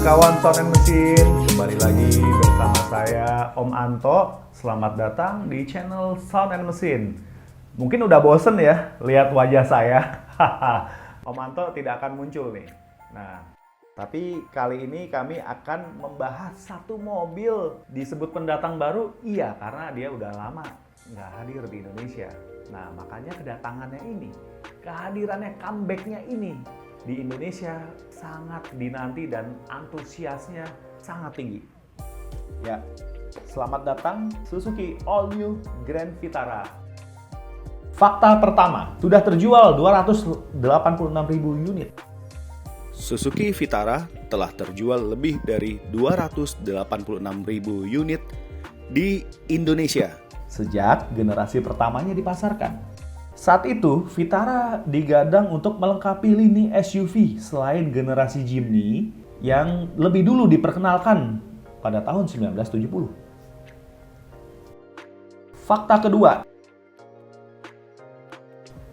kawan sound and mesin, kembali lagi bersama saya Om Anto. Selamat datang di channel Sound and Mesin. Mungkin udah bosen ya lihat wajah saya. Om Anto tidak akan muncul nih. Nah, tapi kali ini kami akan membahas satu mobil disebut pendatang baru. Iya, karena dia udah lama nggak hadir di Indonesia. Nah, makanya kedatangannya ini, kehadirannya, comeback-nya ini di Indonesia sangat dinanti dan antusiasnya sangat tinggi. Ya, selamat datang Suzuki All New Grand Vitara. Fakta pertama, sudah terjual 286.000 unit. Suzuki Vitara telah terjual lebih dari 286.000 unit di Indonesia Sejak generasi pertamanya dipasarkan. Saat itu, Vitara digadang untuk melengkapi lini SUV selain generasi Jimny yang lebih dulu diperkenalkan pada tahun 1970. Fakta kedua,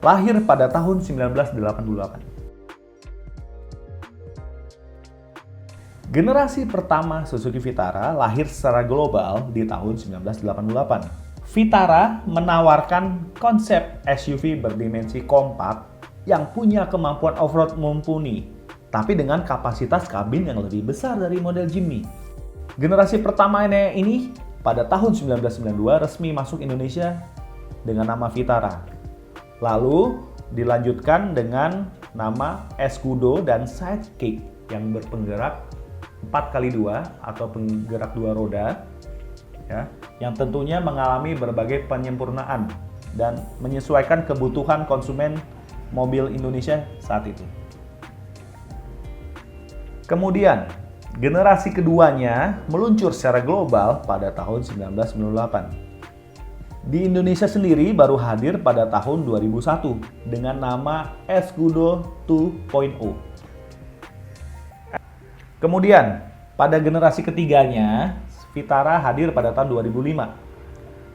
lahir pada tahun 1988. Generasi pertama Suzuki Vitara lahir secara global di tahun 1988. Vitara menawarkan konsep SUV berdimensi kompak yang punya kemampuan off-road mumpuni, tapi dengan kapasitas kabin yang lebih besar dari model Jimny. Generasi pertamanya ini pada tahun 1992 resmi masuk Indonesia dengan nama Vitara. Lalu dilanjutkan dengan nama Escudo dan Sidekick yang berpenggerak 4x2 atau penggerak 2 roda, ya, yang tentunya mengalami berbagai penyempurnaan dan menyesuaikan kebutuhan konsumen mobil Indonesia saat itu. Kemudian, generasi keduanya meluncur secara global pada tahun 1998. Di Indonesia sendiri baru hadir pada tahun 2001 dengan nama Escudo 2.0. Kemudian, pada generasi ketiganya, Vitara hadir pada tahun 2005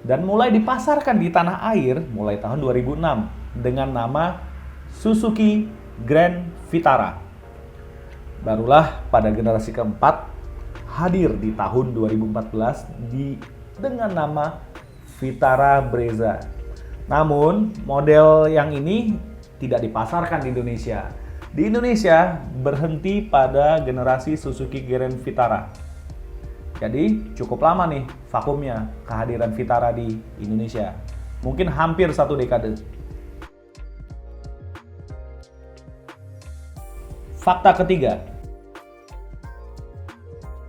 dan mulai dipasarkan di tanah air mulai tahun 2006 dengan nama Suzuki Grand Vitara. Barulah pada generasi keempat hadir di tahun 2014 dengan nama Vitara Brezza. Namun, model yang ini tidak dipasarkan di Indonesia. Di Indonesia berhenti pada generasi Suzuki Grand Vitara. Jadi cukup lama nih vakumnya kehadiran Vitara di Indonesia. Mungkin hampir 1 dekade. Fakta ketiga,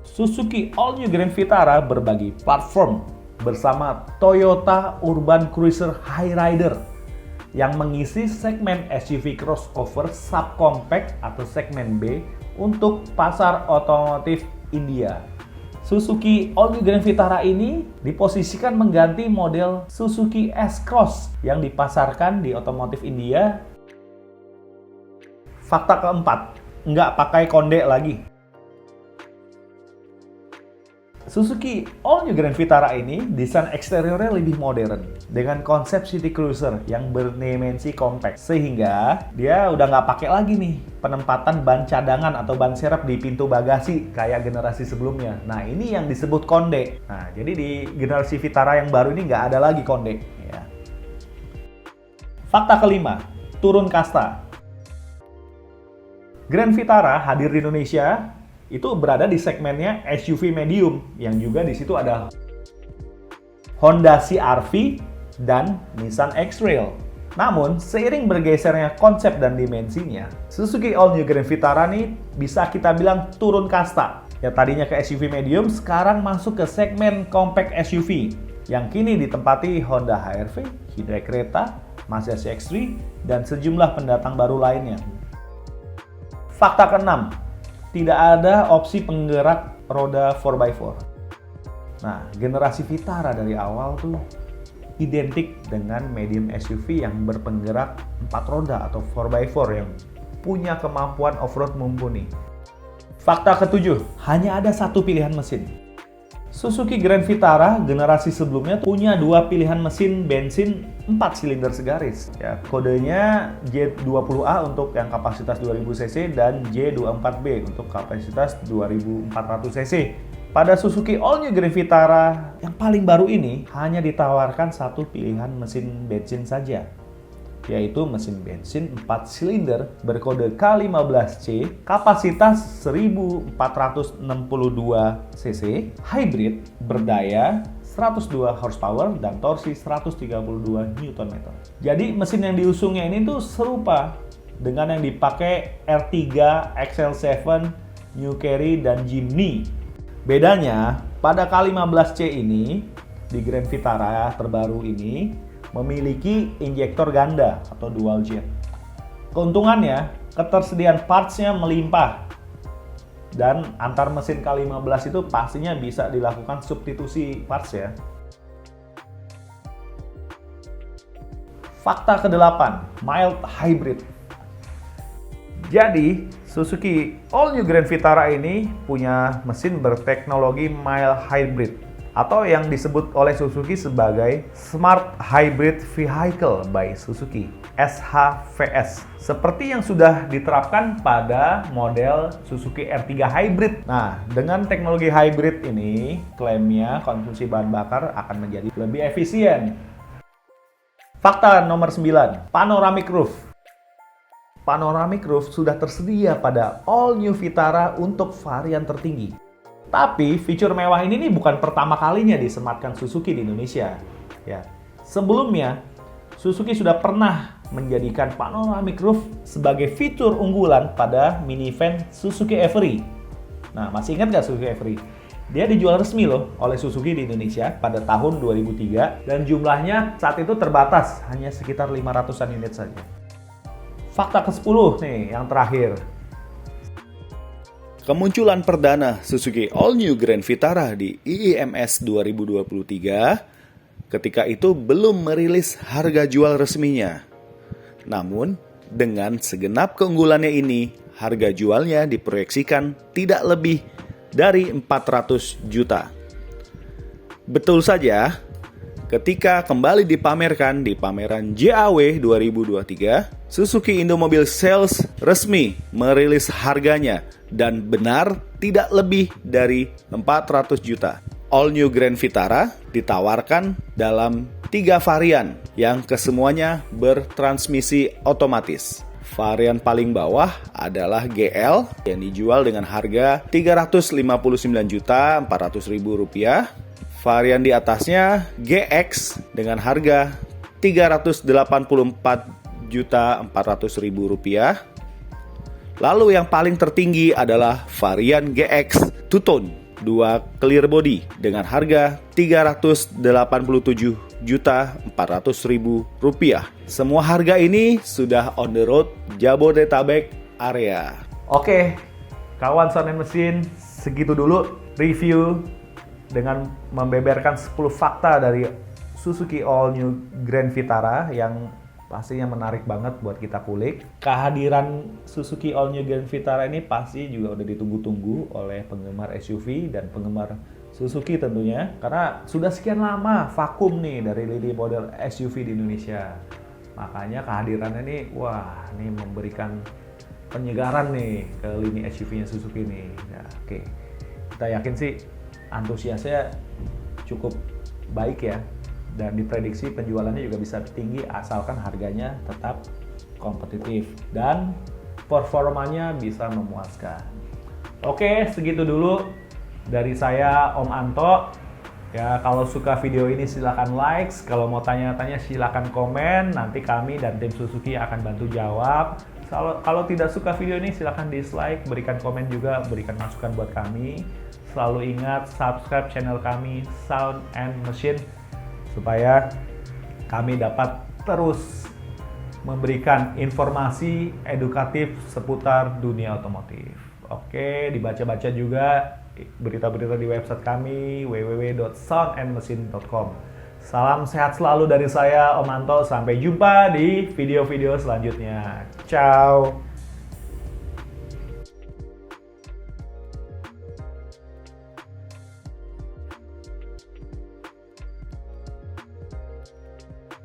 Suzuki All New Grand Vitara berbagi platform bersama Toyota Urban Cruiser Hyryder yang mengisi segmen SUV crossover subcompact atau segmen B untuk pasar otomotif India. Suzuki All New Grand Vitara ini diposisikan mengganti model Suzuki S-Cross yang dipasarkan di otomotif India. Fakta keempat, nggak pakai konde lagi. Suzuki All New Grand Vitara ini desain eksteriornya lebih modern dengan konsep city cruiser yang berdimensi compact, sehingga dia udah nggak pakai lagi nih penempatan ban cadangan atau ban serep di pintu bagasi kayak generasi sebelumnya. Nah, ini yang disebut konde. Nah, jadi di generasi Vitara yang baru ini nggak ada lagi konde. Ya. Fakta kelima, turun kasta. Grand Vitara hadir di Indonesia itu berada di segmennya SUV medium yang juga di situ ada Honda CR-V dan Nissan X-Trail. Namun, seiring bergesernya konsep dan dimensinya, Suzuki All New Grand Vitara nih bisa kita bilang turun kasta. Yang tadinya ke SUV medium, sekarang masuk ke segmen compact SUV yang kini ditempati Honda HR-V, Hyundai Creta, Mazda CX-3, dan sejumlah pendatang baru lainnya. Fakta keenam, tidak ada opsi penggerak roda 4x4. Nah, generasi Vitara dari awal tuh identik dengan medium SUV yang berpenggerak 4 roda atau 4x4 yang punya kemampuan off-road mumpuni. Fakta ketujuh, hanya ada satu pilihan mesin. Suzuki Grand Vitara generasi sebelumnya punya dua pilihan mesin bensin 4 silinder segaris. Ya, kodenya J20A untuk yang kapasitas 2000 cc dan J24B untuk kapasitas 2400 cc. Pada Suzuki All New Grand Vitara yang paling baru ini hanya ditawarkan satu pilihan mesin bensin saja, yaitu mesin bensin 4 silinder berkode K15C, kapasitas 1462 cc, hybrid, berdaya 102 horsepower dan torsi 132 Nm. Jadi mesin yang diusungnya ini tuh serupa dengan yang dipakai R3, XL7, New Carry, dan Jimny. Bedanya, pada K15C ini, di Grand Vitara terbaru ini, memiliki injektor ganda atau dual jet. Keuntungannya, ketersediaan parts-nya melimpah. Dan antar mesin K15 itu pastinya bisa dilakukan substitusi parts ya. Fakta ke-8, mild hybrid. Jadi, Suzuki All New Grand Vitara ini punya mesin berteknologi mild hybrid atau yang disebut oleh Suzuki sebagai Smart Hybrid Vehicle by Suzuki, SHVS, seperti yang sudah diterapkan pada model Suzuki R3 Hybrid. Nah, dengan teknologi hybrid ini, klaimnya konsumsi bahan bakar akan menjadi lebih efisien. Fakta nomor 9, panoramic roof. Panoramic roof sudah tersedia pada All New Vitara untuk varian tertinggi. Tapi fitur mewah ini nih bukan pertama kalinya disematkan Suzuki di Indonesia. Ya, sebelumnya Suzuki sudah pernah menjadikan panoramic roof sebagai fitur unggulan pada minivan Suzuki Every. Nah, masih ingat nggak Suzuki Every? Dia dijual resmi loh oleh Suzuki di Indonesia pada tahun 2003 dan jumlahnya saat itu terbatas, hanya sekitar 500-an unit saja. Fakta ke-10 nih, yang terakhir. Kemunculan perdana Suzuki All New Grand Vitara di IIMS 2023 ketika itu belum merilis harga jual resminya. Namun, dengan segenap keunggulannya ini, harga jualnya diproyeksikan tidak lebih dari 400 juta. Betul saja, ketika kembali dipamerkan di pameran JAW 2023, Suzuki Indomobil Sales resmi merilis harganya dan benar tidak lebih dari 400 juta. All New Grand Vitara ditawarkan dalam 3 varian yang kesemuanya bertransmisi otomatis. Varian paling bawah adalah GL yang dijual dengan harga Rp359.400.000. Varian di atasnya GX dengan harga Rp384.400.000. Lalu yang paling tertinggi adalah varian GX Two-Tone 2 clear body dengan harga Rp387.400.000. Semua harga ini sudah on the road Jabodetabek area. Oke, kawan sound and mesin, segitu dulu review dengan membeberkan 10 fakta dari Suzuki All New Grand Vitara yang pastinya menarik banget buat kita kulik. Kehadiran Suzuki All New Grand Vitara ini pasti juga udah ditunggu-tunggu oleh penggemar SUV dan penggemar Suzuki tentunya, karena sudah sekian lama vakum nih dari lini model SUV di Indonesia. Makanya kehadirannya nih, wah, ini memberikan penyegaran nih ke lini SUV-nya Suzuki nih. Nah, oke. Kita yakin sih antusiasnya cukup baik ya, dan diprediksi penjualannya juga bisa tinggi asalkan harganya tetap kompetitif dan performanya bisa memuaskan. Oke, segitu dulu dari saya Om Anto. Ya, kalau suka video ini silakan like, kalau mau tanya-tanya silakan komen, nanti kami dan tim Suzuki akan bantu jawab. Kalau tidak suka video ini silakan dislike, berikan komen juga, berikan masukan buat kami. Selalu ingat subscribe channel kami Sound and Machine supaya kami dapat terus memberikan informasi edukatif seputar dunia otomotif. Oke, dibaca-baca juga berita-berita di website kami www.soundandmachine.com. Salam sehat selalu dari saya Om Anto, sampai jumpa di video-video selanjutnya. Ciao.